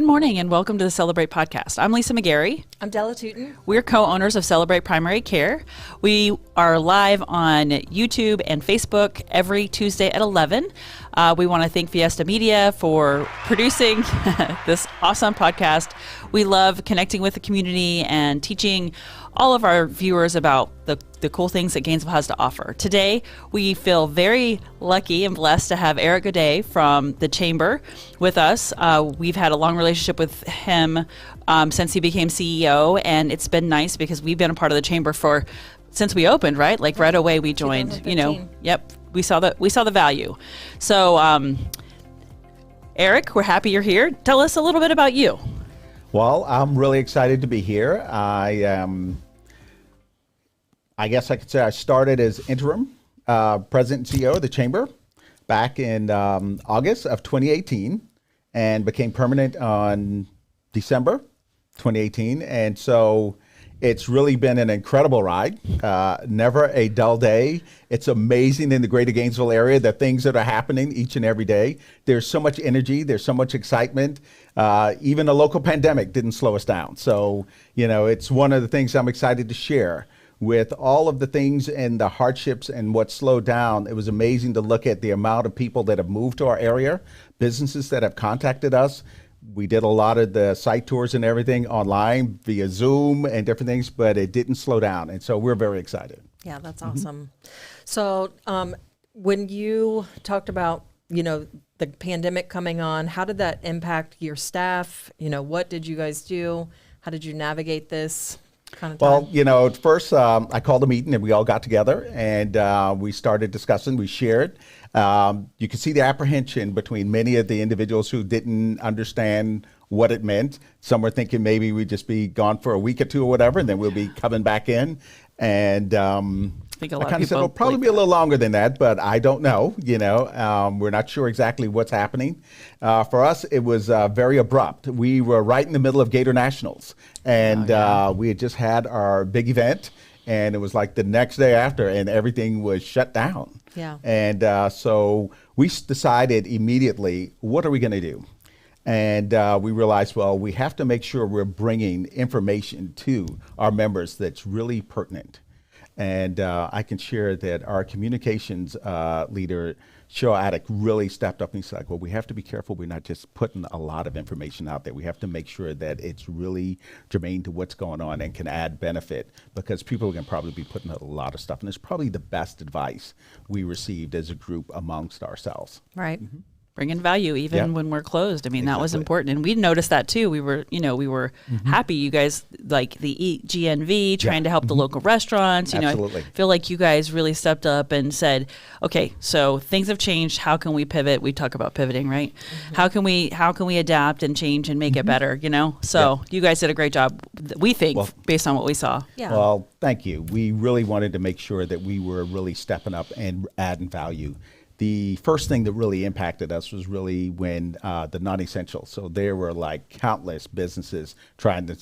Good morning and welcome to the Celebrate podcast. I'm Lisa McGarry. I'm Della Tootin. We're co-owners of Celebrate Primary Care. We are live on YouTube and Facebook every Tuesday at 11. We want to thank Fiesta Media for producing this awesome podcast. We love connecting with the community and teaching all of our viewers about the cool things that Gainesville has to offer. Today, we feel very lucky and blessed to have Eric Godet from the Chamber with us. We've had a long relationship with him since he became CEO, and it's been nice because we've been a part of the Chamber since we opened, right? Like right away we joined, Yep, we saw the value. So, Eric, we're happy you're here. Tell us a little bit about you. Well, I'm really excited to be here. I guess I could say I started as interim president and CEO of the Chamber back in August of 2018 and became permanent on December 2018. And so it's really been an incredible ride, never a dull day. It's amazing in the greater Gainesville area, the things that are happening each and every day. There's so much energy, there's so much excitement. Even a local pandemic didn't slow us down. So, it's one of the things I'm excited to share. With all of the things and the hardships and what slowed down, it was amazing to look at the amount of people that have moved to our area, businesses that have contacted us. We did a lot of the site tours and everything online via Zoom and different things, but it didn't slow down. And so we're very excited. Yeah, that's awesome. So when you talked about, the pandemic coming on, how did that impact your staff? What did you guys do? How did you navigate this kind of time? Well, at first I called a meeting and we all got together and we started discussing, we shared. You could see the apprehension between many of the individuals who didn't understand what it meant. Some were thinking maybe we'd just be gone for a week or two or whatever, and then we'll be coming back in. And I kind of said, it'll probably be a little longer than that, but I don't know. We're not sure exactly what's happening. For us, it was very abrupt. We were right in the middle of Gator Nationals, and we had just had our big event, and it was like the next day after, and everything was shut down. Yeah. And so we decided immediately, what are we going to do? And we realized, well, we have to make sure we're bringing information to our members that's really pertinent. And I can share that our communications leader, Cheryl Attic, really stepped up and he's like, well, we have to be careful. We're not just putting a lot of information out there. We have to make sure that it's really germane to what's going on and can add benefit, because people can probably be putting out a lot of stuff. And it's probably the best advice we received as a group amongst ourselves. Right. Mm-hmm. Bring in value even when we're closed. I mean, that was important. And we noticed that too. We were happy you guys, like the GNV, trying to help the local restaurants. Absolutely. I feel like you guys really stepped up and said, okay, so things have changed. How can we pivot? We talk about pivoting, right? Mm-hmm. How can we adapt and change and make it better, So you guys did a great job, we think, based on what we saw. Yeah. Well, thank you. We really wanted to make sure that we were really stepping up and adding value. The first thing that really impacted us was really when the non-essential. So there were like countless businesses trying to,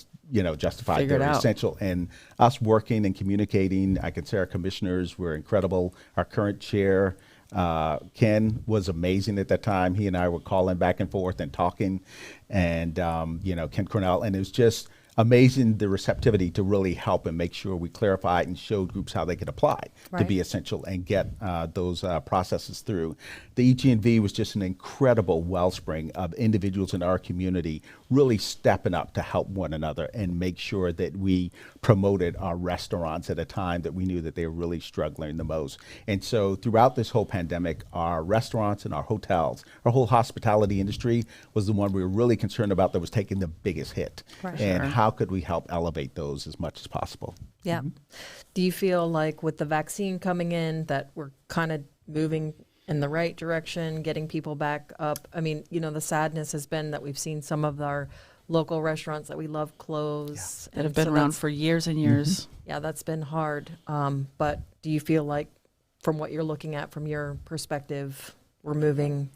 justify their essential, and us working and communicating. I can say our commissioners were incredible. Our current chair, Ken, was amazing at that time. He and I were calling back and forth and talking, and Ken Cornell, and it was just amazing the receptivity to really help and make sure we clarified and showed groups how they could apply to be essential and get those processes through. The EGNV was just an incredible wellspring of individuals in our community really stepping up to help one another and make sure that we promoted our restaurants at a time that we knew that they were really struggling the most. And so throughout this whole pandemic, our restaurants and our hotels, our whole hospitality industry was the one we were really concerned about that was taking the biggest hit. And how could we help elevate those as much as possible? Yeah. Mm-hmm. Do you feel like with the vaccine coming in that we're kind of moving in the right direction, getting people back up? I mean, the sadness has been that we've seen some of our local restaurants that we love close. That have been around for years and years. Yeah, that's been hard. But do you feel like, from what you're looking at from your perspective, we're moving?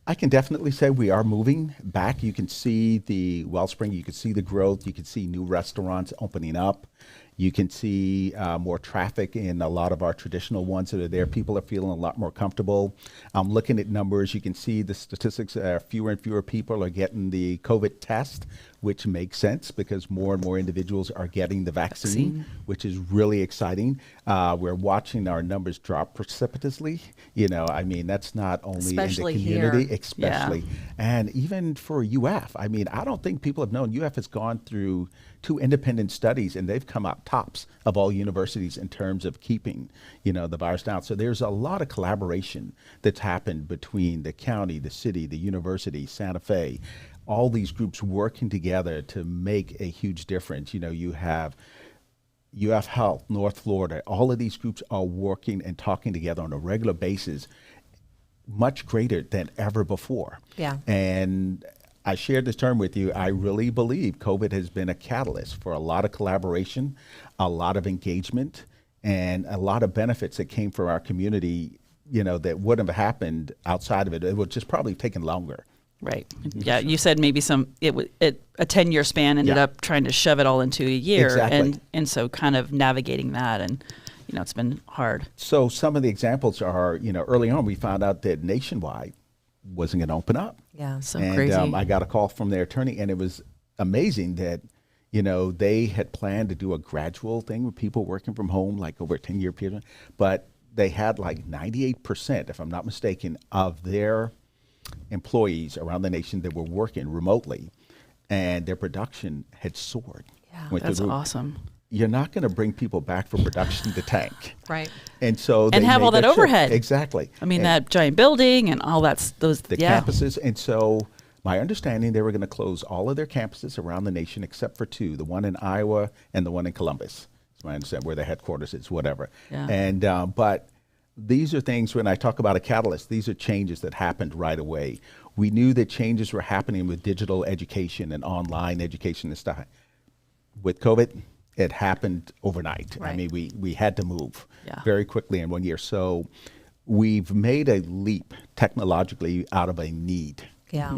I can definitely say we are moving back. You can see the wellspring, you can see the growth, you can see new restaurants opening up. You can see more traffic in a lot of our traditional ones that are there. People are feeling a lot more comfortable. Looking at numbers, you can see the statistics. Fewer and fewer people are getting the COVID test, which makes sense because more and more individuals are getting the vaccine. Which is really exciting. We're watching our numbers drop precipitously. I mean, that's not only Especially in the community, here. especially, and even for UF. I mean, I don't think people have known UF has gone through 2 independent studies, and they've come out tops of all universities in terms of keeping, the virus down. So there's a lot of collaboration that's happened between the county, the city, the university, Santa Fe, all these groups working together to make a huge difference. You have UF Health, North Florida, all of these groups are working and talking together on a regular basis, much greater than ever before. Yeah. And I shared this term with you. I really believe COVID has been a catalyst for a lot of collaboration, a lot of engagement, and a lot of benefits that came from our community, that wouldn't have happened outside of it. It would just probably taken longer. Right. Yeah. You said maybe a 10-year span ended up trying to shove it all into a year. Exactly. And so kind of navigating that, and, it's been hard. So some of the examples are, early on we found out that Nationwide wasn't going to open up. Yeah. So And crazy. I got a call from their attorney, and it was amazing that, they had planned to do a gradual thing with people working from home, like over a 10-year period, but they had like 98%, if I'm not mistaken, of their employees around the nation that were working remotely, and their production had soared. Yeah. Went through That's the roof. awesome. You're not going to bring people back for production to tank. Right. And so And they have made all that shift. overhead. Exactly. I mean, And that giant building and all that's those. the campuses. And so my understanding, they were going to close all of their campuses around the nation except for 2, the one in Iowa and the one in Columbus. That's my understanding, where their headquarters is, whatever. Yeah. And but these are things, when I talk about a catalyst, these are changes that happened right away. We knew that changes were happening with digital education and online education and stuff. With COVID, it happened overnight. I Right. mean, we had to move Yeah. very quickly in 1 year. So we've made a leap technologically out of a need. Yeah.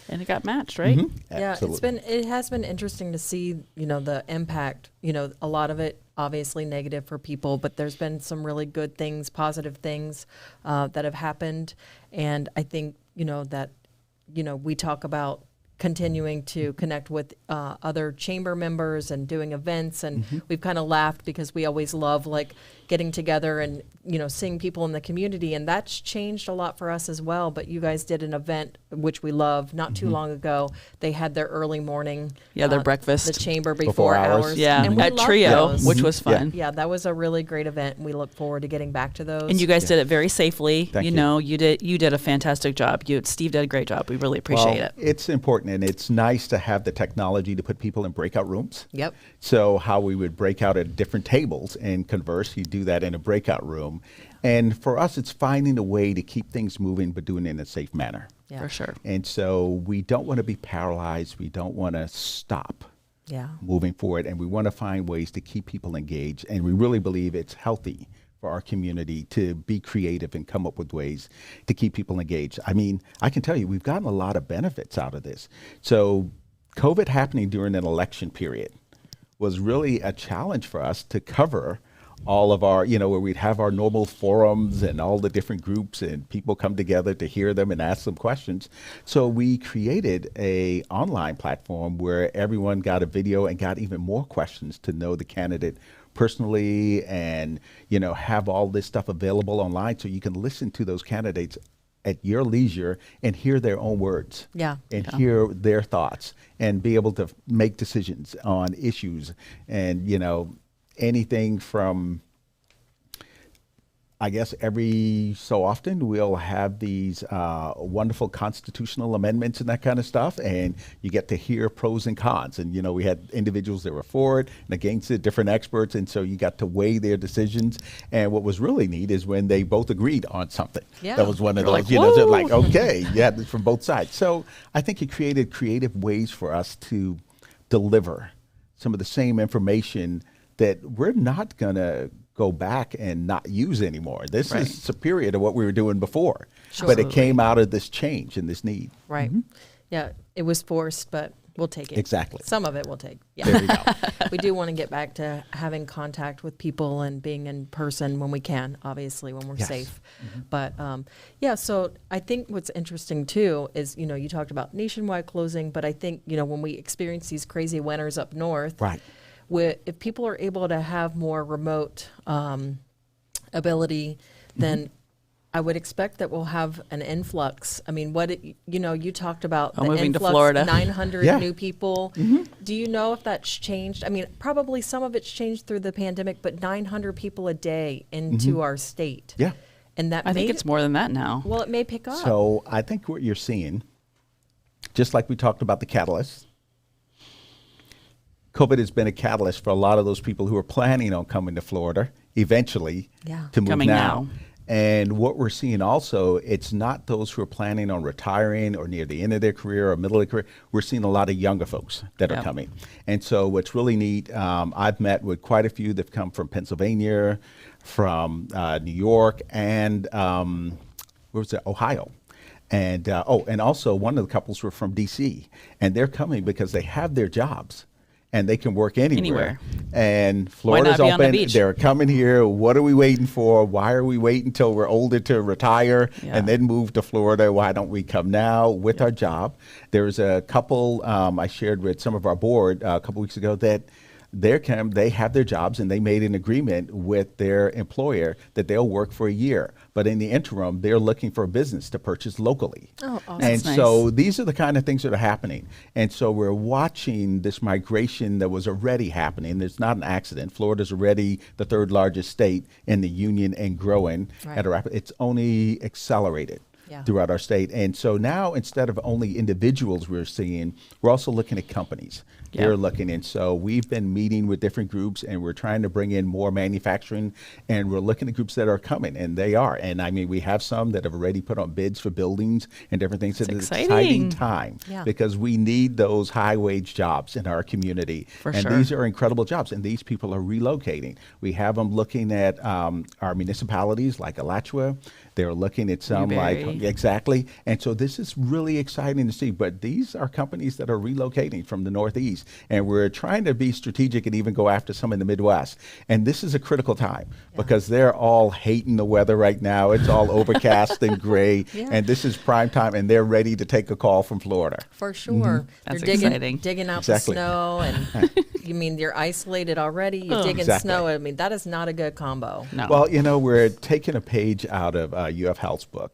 And it got matched, right? Yeah, Absolutely. it has been interesting to see, the impact, a lot of it obviously negative for people, but there's been some really good things, positive things that have happened. And I think, that, we talk about continuing to connect with other chamber members and doing events. And we've kind of laughed because we always love like getting together and, seeing people in the community. And that's changed a lot for us as well. But you guys did an event, which we love, not too long ago. They had their early morning. Yeah, their breakfast. The chamber Before before hours. hours. Yeah, And we at love Trio, those. which was fun. Yeah, that was a really great event. We look forward to getting back to those. And you guys did it very safely. Thank you. You did a fantastic job. Steve did a great job. We really appreciate it. It's important, and it's nice to have the technology to put people in breakout rooms. Yep. So how we would break out at different tables and converse, you do that in a breakout room. And for us, it's finding a way to keep things moving, but doing it in a safe manner. Yeah. For sure. And so we don't want to be paralyzed. We don't want to stop Yeah. moving forward, and we want to find ways to keep people engaged. And we really believe it's healthy for our community to be creative and come up with ways to keep people engaged. I mean, I can tell you, we've gotten a lot of benefits out of this. So COVID happening during an election period was really a challenge for us to cover all of our, where we'd have our normal forums and all the different groups and people come together to hear them and ask them questions. So we created a online platform where everyone got a video and got even more questions to know the candidate personally, and, have all this stuff available online so you can listen to those candidates at your leisure and hear their own words. Yeah. And hear their thoughts and be able to make decisions on issues. And, anything from, I guess every so often we'll have these wonderful constitutional amendments and that kind of stuff, and you get to hear pros and cons. And, we had individuals that were for it and against it, different experts, and so you got to weigh their decisions. And what was really neat is when they both agreed on something. Yeah. That was one of You're those, like, they're "Woo!" like, okay, you had this from both sides. So I think it created creative ways for us to deliver some of the same information that we're not going to go back and not use anymore. This Right. is superior to what we were doing before. Sure. But it came out of this change and this need. Right. Yeah, it was forced, but we'll take it. Exactly. Some of it we'll take. Yeah. There you go. We do want to get back to having contact with people and being in person when we can, obviously, when we're Yes. safe. But yeah, so I think what's interesting too is, you talked about nationwide closing, but I think, when we experience these crazy winters up north, Right. if people are able to have more remote ability, then I would expect that we'll have an influx. I mean, you talked about the moving to influx, Florida. 900 Yeah. new people. Do you know if that's changed? I mean, probably some of it's changed through the pandemic, but 900 people a day into our state. Yeah. And that I think it's more than that now. well, it may pick up. So I think what you're seeing, just like we talked about the catalyst, COVID has been a catalyst for a lot of those people who are planning on coming to Florida eventually Yeah. to move Coming now. now. And what we're seeing also, it's not those who are planning on retiring or near the end of their career or middle of their career. We're seeing a lot of younger folks that are Yep. coming. And so what's really neat, I've met with quite a few that have come from Pennsylvania, from New York, and where was it? Ohio. And and also one of the couples were from DC, and they're coming because they have their jobs and they can work anywhere. And Florida's not be on the open. beach? They're coming here. What are we waiting for? Why are we waiting until we're older to retire Yeah. and then move to Florida? Why don't we come now with our job? There's a couple I shared with some of our board a couple weeks ago that they have their jobs and they made an agreement with their employer that they'll work for a year. But in the interim, they're looking for a business to purchase locally. Oh, awesome. And That's so nice. these are the kind of things that are happening. And so we're watching this migration that was already happening. It's not an accident. Florida's already the third largest state in the union and growing Right. at a rapid. It's only accelerated. Yeah. Throughout our state. And so now instead of only individuals we're seeing, we're also looking at companies. Yeah. They're looking. And so we've been meeting with different groups and we're trying to bring in more manufacturing and we're looking at groups that are coming and they are. And I mean, we have some that have already put on bids for buildings and different things. That's It's an exciting. exciting time Yeah. because we need those high wage jobs in our community. For and sure. these are incredible jobs and these people are relocating. We have them looking at our municipalities like Alachua. They're looking at some Newberry. like, exactly. And so this is really exciting to see. But these are companies that are relocating from the Northeast. And we're trying to be strategic and even go after some in the Midwest. And this is a critical time because they're all hating the weather right now. It's all overcast and gray. Yeah. And this is prime time. And they're ready to take a call from Florida. For sure. That's You're exciting. digging out Exactly. the snow and you mean you're isolated already, you're digging Exactly. snow. I mean, that is not a good combo. No. Well, we're taking a page out of UF Health's book.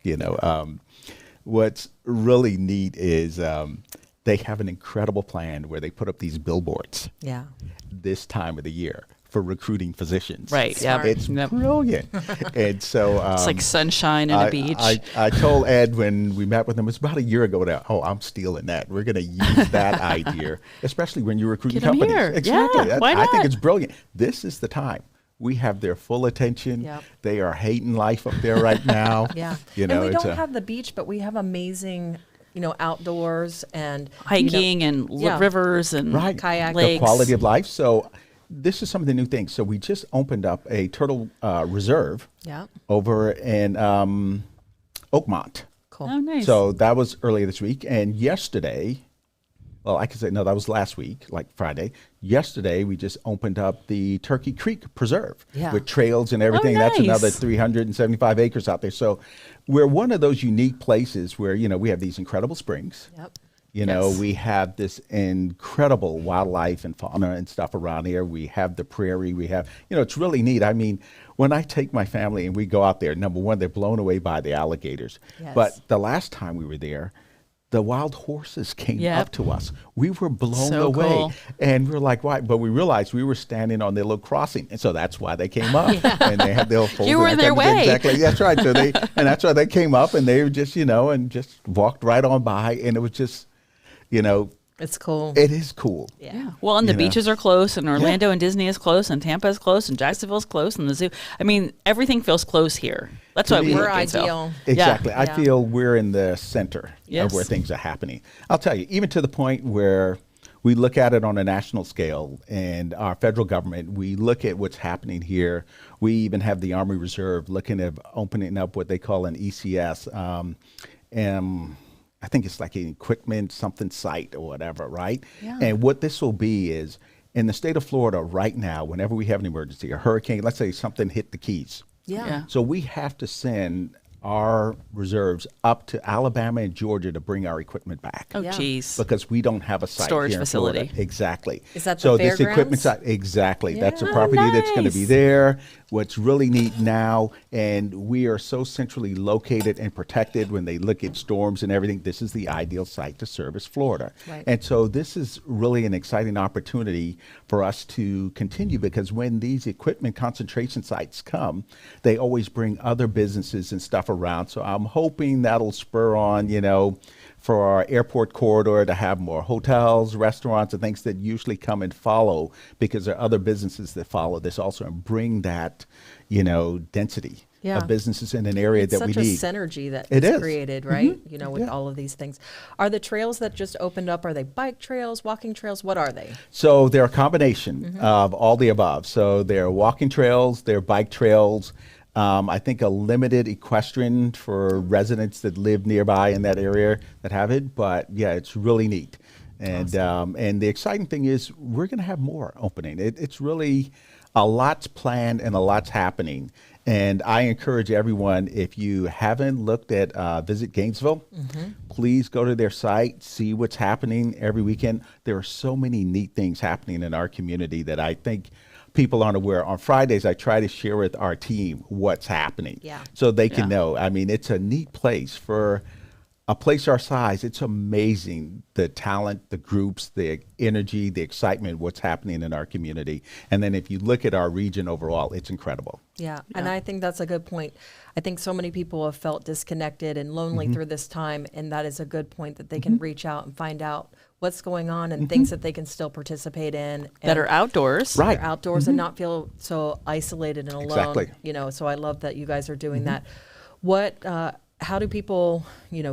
What's really neat is they have an incredible plan where they put up these billboards Yeah. this time of the year for recruiting physicians. Right. Yeah. It's Yep. brilliant. And so It's like sunshine and a beach. I told Ed when we met with him, it was about a year ago now, I'm stealing that. We're going to use that idea, especially when you're recruiting Get 'em companies. here. Exactly. Yeah, why I think not? it's brilliant. This is the time. We have their full attention. Yep. They are hating life up there right now. Yeah. You and know, we it's don't a- have the beach, but we have amazing, outdoors and Hiking and yeah. rivers and Right. kayak. the lakes. quality of life. So this is some of the new things. So we just opened up a turtle reserve Yeah. over in Oakmont. Cool. Oh, nice. So that was earlier this week. And yesterday, well, I could say, no, that was last week, like Friday. Yesterday, we just opened up the Turkey Creek Preserve Yeah. with trails and everything. Oh, That's another nice. 375 acres out there. So we're one of those unique places where, we have these incredible springs. Yep. Yes. We have this incredible wildlife and fauna and stuff around here. We have the prairie. We have, it's really neat. I mean, when I take my family and we go out there, number one, they're blown away by the alligators. Yes. But the last time we were there, the wild horses came Yep. up to us. We were blown So away. cool. And we were like, why? But we realized we were standing on their little crossing. And so that's why they came up. And they had their little You were in their way. Exactly. That's right. So and that's why they came up and they were just, and just walked right on by. And it was just, It's cool. it is cool. Yeah. Well, and the You know. beaches are close, and Orlando and Disney is close, and Tampa is close, and Jacksonville's close, and the zoo. I mean, everything feels close here. That's why we We're like Gainesville. ideal. Exactly. I Yeah. feel we're in the center Yes. of where things are happening. I'll tell you, even to the point where we look at it on a national scale, and our federal government, we look at what's happening here. We even have the Army Reserve looking at opening up what they call an ECS. And I think it's like an equipment something site or whatever, right? Yeah. And what this will be is, in the state of Florida right now, whenever we have an emergency, a hurricane, let's say something hit the Keys. Yeah. So we have to send our reserves up to Alabama and Georgia to bring our equipment back. Oh, Yeah. geez. Because we don't have a site Storage here in facility. Florida. Exactly. Is that the so this equipment fairgrounds? site? Exactly. That's a Yeah. property Oh, that's going to be nice. there. What's really neat now, and we are so centrally located and protected when they look at storms and everything, this is the ideal site to service Florida. Right. And so this is really an exciting opportunity for us to continue, because when these equipment concentration sites come, they always bring other businesses and stuff around. So I'm hoping that'll spur on, for our airport corridor to have more hotels, restaurants, and things that usually come and follow, because there are other businesses that follow this also and bring that, density Yeah. of businesses in an area It's that we such a need. synergy that It is is. created, right? With Yeah. all of these things. Are the trails that just opened up, are they bike trails, walking trails? What are they? So they're a combination of all the above. So they're walking trails, they're bike trails. I think a limited equestrian for residents that live nearby in that area that have it. But yeah, it's really neat. And and the exciting thing is we're going to have more opening. It's really a lot's planned and a lot's happening. And I encourage everyone, if you haven't looked at Visit Gainesville, please go to their site, see what's happening every weekend. There are so many neat things happening in our community that I think people aren't aware. On Fridays, I try to share with our team what's happening, Yeah. so they can Yeah. know. I mean, it's a neat place for a place our size. It's amazing, the talent, the groups, the energy, the excitement, what's happening in our community. And then if you look at our region overall, it's incredible. Yeah, and Yeah. I think that's a good point. I think so many people have felt disconnected and lonely through this time, and that is a good point that they can reach out and find out what's going on and things that they can still participate in. That and are outdoors. Right. they're outdoors and not feel so isolated and alone. Exactly. So I love that you guys are doing that. What, how do people,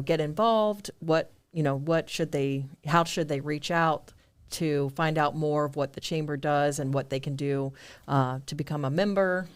get involved? How should they reach out to find out more of what the chamber does and what they can do to become a member?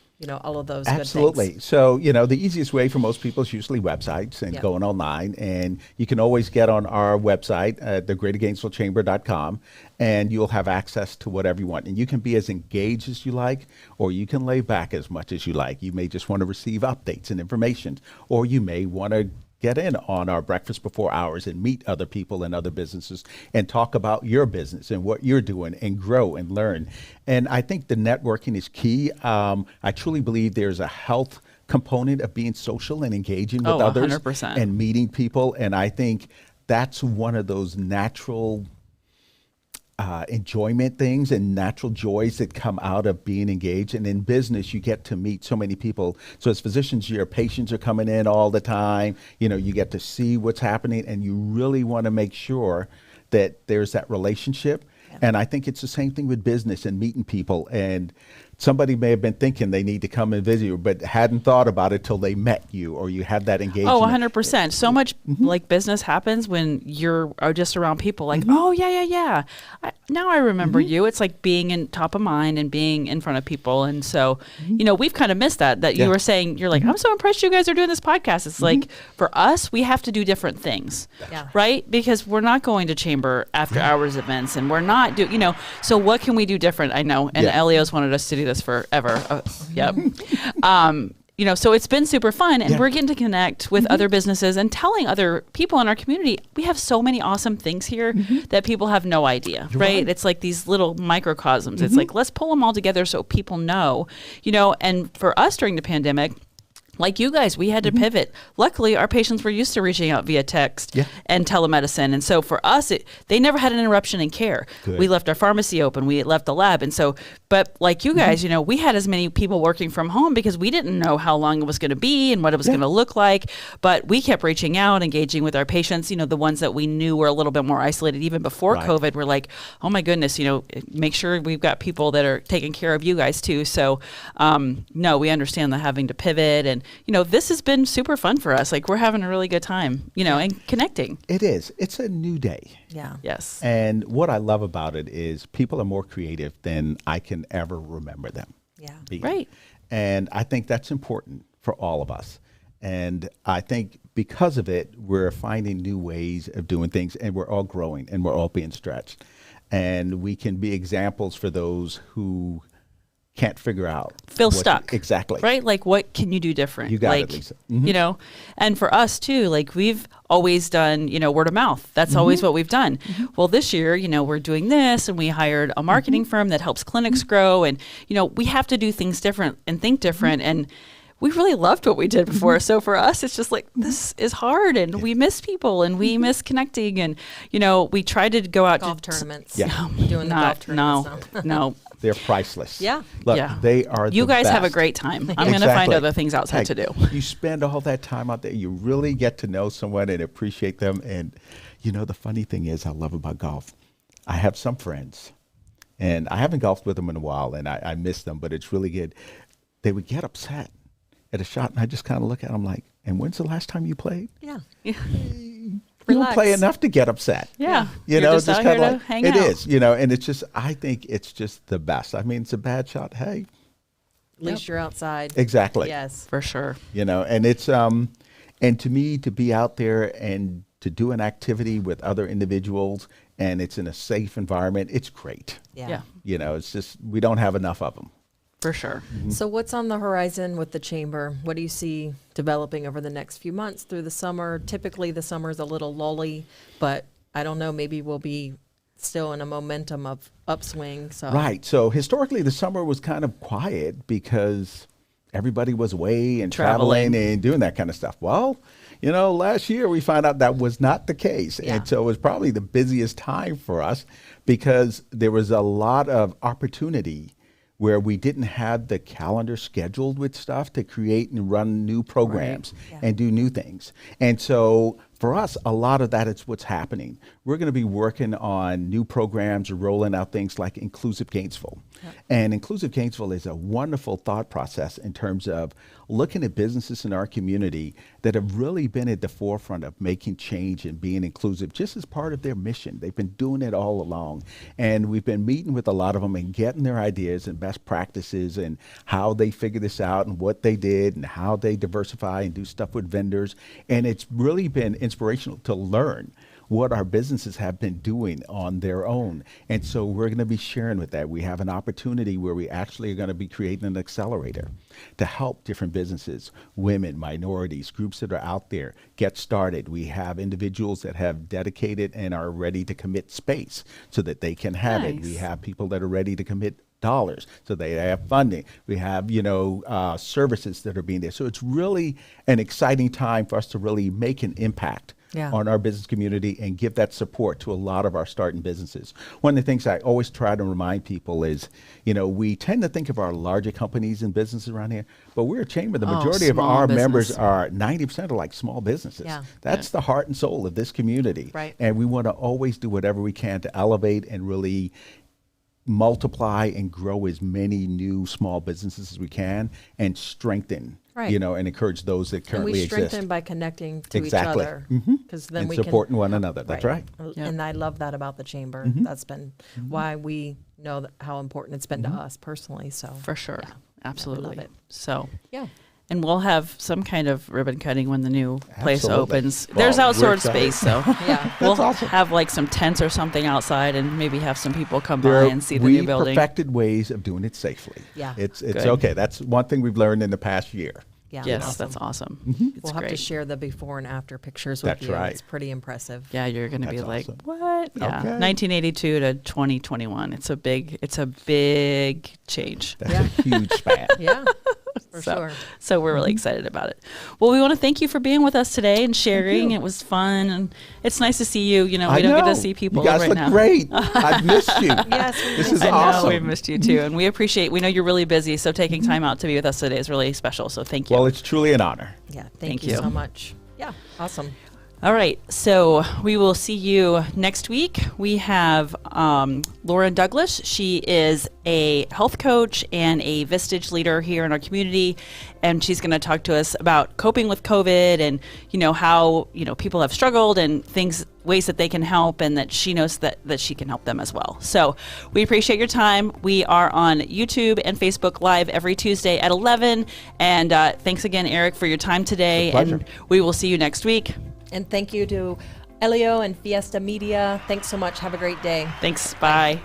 All of those good Absolutely. things. So, the easiest way for most people is usually websites and Yep. going online. And you can always get on our website at thegreatergainesvillechamber.com, and you'll have access to whatever you want. And you can be as engaged as you like, or you can lay back as much as you like. You may just want to receive updates and information, or you may want to get in on our breakfast before hours and meet other people and other businesses and talk about your business and what you're doing and grow and learn. And I think the networking is key. I truly believe there's a health component of being social and engaging with Oh, others 100%. and meeting people. And I think that's one of those natural enjoyment things and natural joys that come out of being engaged. And in business, you get to meet so many people. So as physicians, your patients are coming in all the time. You get to see what's happening, and you really want to make sure that there's that relationship. And I think it's the same thing with business and meeting people. And somebody may have been thinking they need to come and visit you, but hadn't thought about it till they met you or you had that engagement. Oh, 100%. So much like business happens when you're just around people like, oh, yeah. Now I remember you. It's like being in top of mind and being in front of people. And so, we've kind of missed that you Yeah. were saying, you're like, I'm so impressed you guys are doing this podcast. It's like, for us, we have to do different things, Yeah. right? Because we're not going to chamber after hours events and we're not so what can we do different? I know. And Yeah. Elio's wanted us to do this forever. Yep. So it's been super fun, and Yeah. we're getting to connect with other businesses and telling other people in our community we have so many awesome things here that people have no idea, right? It's like these little microcosms. It's like, let's pull them all together so people know, and for us during the pandemic, like you guys, we had to pivot. Luckily, our patients were used to reaching out via text Yeah. and telemedicine. And so for us, they never had an interruption in care. Good. We left our pharmacy open. We left the lab. And so, but like you guys, we had as many people working from home because we didn't know how long it was going to be and what it was going to look like. But we kept reaching out, engaging with our patients, the ones that we knew were a little bit more isolated even before Right. COVID. We're like, oh my goodness, make sure we've got people that are taking care of you guys too. So, no, we understand the having to pivot and this has been super fun for us. Like, we're having a really good time, and connecting. It is. It's a new day. Yeah. Yes. And what I love about it is people are more creative than I can ever remember them Yeah. being. Right. And I think that's important for all of us. And I think because of it, we're finding new ways of doing things, and we're all growing and we're all being stretched. And we can be examples for those who can't figure out. Feel stuck. Exactly. Right? Like, what can you do different? You got like, it, Lisa. Mm-hmm. And for us too, like, we've always done, word of mouth. That's always what we've done. Well, this year, we're doing this, and we hired a marketing firm that helps clinics grow. And, we have to do things different and think different. And we really loved what we did before. So for us, it's just like, this is hard, and we miss people, and we miss connecting. And, we try to go out Golf to tournaments. Yeah. Doing the golf tournaments. No. They're priceless. Yeah. Look, Yeah. they are You the guys have a best. great time. I'm going to find other things outside to do. You spend all that time out there. You really get to know someone and appreciate them. And, the funny thing is, I love about golf. I have some friends, and I haven't golfed with them in a while, and I miss them, but it's really good. They would get upset at a shot, and I just kind of look at them like, and when's the last time you played? Yeah. You don't play Relax. enough to get upset. Yeah. You You're know, just out kind here of to like hang it out. is, and it's just, I think it's just the best. I mean, it's a bad shot. Hey, At least you're outside. exactly. Yes. For sure. And it's, and to me, to be out there and to do an activity with other individuals, and it's in a safe environment, it's great. Yeah. Yeah. It's just, we don't have enough of them. For sure. So what's on the horizon with the chamber? What do you see developing over the next few months through the summer? Typically the summer is a little lully, but I don't know, maybe we'll be still in a momentum of upswing. So Right. So historically, the summer was kind of quiet because everybody was away and traveling and doing that kind of stuff. Well, last year we found out that was not the case. Yeah. And so it was probably the busiest time for us because there was a lot of opportunity where we didn't have the calendar scheduled with stuff to create and run new programs Yeah. and do new things. And so for us, a lot of that is what's happening. We're going to be working on new programs or rolling out things like Inclusive Gainesville. Yep. And Inclusive Gainesville is a wonderful thought process in terms of looking at businesses in our community that have really been at the forefront of making change and being inclusive just as part of their mission. They've been doing it all along. And we've been meeting with a lot of them and getting their ideas and best practices and how they figure this out and what they did and how they diversify and do stuff with vendors. And it's really been inspirational to learn what our businesses have been doing on their own. And so we're going to be sharing with that. We have an opportunity where we actually are going to be creating an accelerator to help different businesses, women, minorities, groups that are out there get started. We have individuals that have dedicated and are ready to commit space so that they can have it. Nice. We have people that are ready to commit dollars so they have funding. We have services that are being there. So it's really an exciting time for us to really make an impact Yeah. on our business community and give that support to a lot of our starting businesses. One of the things I always try to remind people is, we tend to think of our larger companies and businesses around here, but we're a chamber. The majority of small our business. members are 90% are like small businesses. Yeah. That's the heart and soul of this community. Right. And we want to always do whatever we can to elevate and really multiply and grow as many new small businesses as we can and strengthen, Right. and encourage those that And currently we exist. strengthen by connecting to Exactly. each other. Mhm. Because then And we supporting can, one another. That's right. And I love that about the chamber. Mm-hmm. That's been why we know how important it's been to us personally. So For sure. Yeah. Absolutely. it. So, yeah. and we'll have some kind of ribbon cutting when the new place Absolutely. opens. Well, There's we're outdoor excited. space, so Yeah. we'll have like some tents or something outside, and maybe have some people come by There- and see the we new building. perfected ways of doing it safely. Yeah. It's Good. okay. That's one thing we've learned in the past year. Yeah. Yes, awesome. that's awesome. It's We'll have to great. share the before and after pictures with That's you. right. It's pretty impressive. Yeah, you're going to be That's like, awesome. what? Yeah, Okay. 1982 to 2021. It's a big change. That's Yeah. a huge span. Yeah, for So- sure. So we're really excited about it. Well, we want to thank you for being with us today and sharing. you. It was fun, and it's nice to see you. We I don't get know. to see people You guys right look now. great. I've missed you. Yes, we This missed is I know awesome. we've missed you too, and we appreciate. We know you're really busy, so taking time out to be with us today is really special. So thank you. Well, it's truly an honor. Yeah, Thank thank you you. so much. Yeah, awesome. All right, so we will see you next week. We have Lauren Douglas. She is a health coach and a Vistage leader here in our community, and she's going to talk to us about coping with COVID and how people have struggled and ways that they can help, and that she knows that she can help them as well. So we appreciate your time. We are on YouTube and Facebook Live every Tuesday at 11. And thanks again, Eric, for your time today. It's a pleasure. And we will see you next week. And thank you to Elio and Fiesta Media. Thanks so much. Have a great day. Thanks. Bye.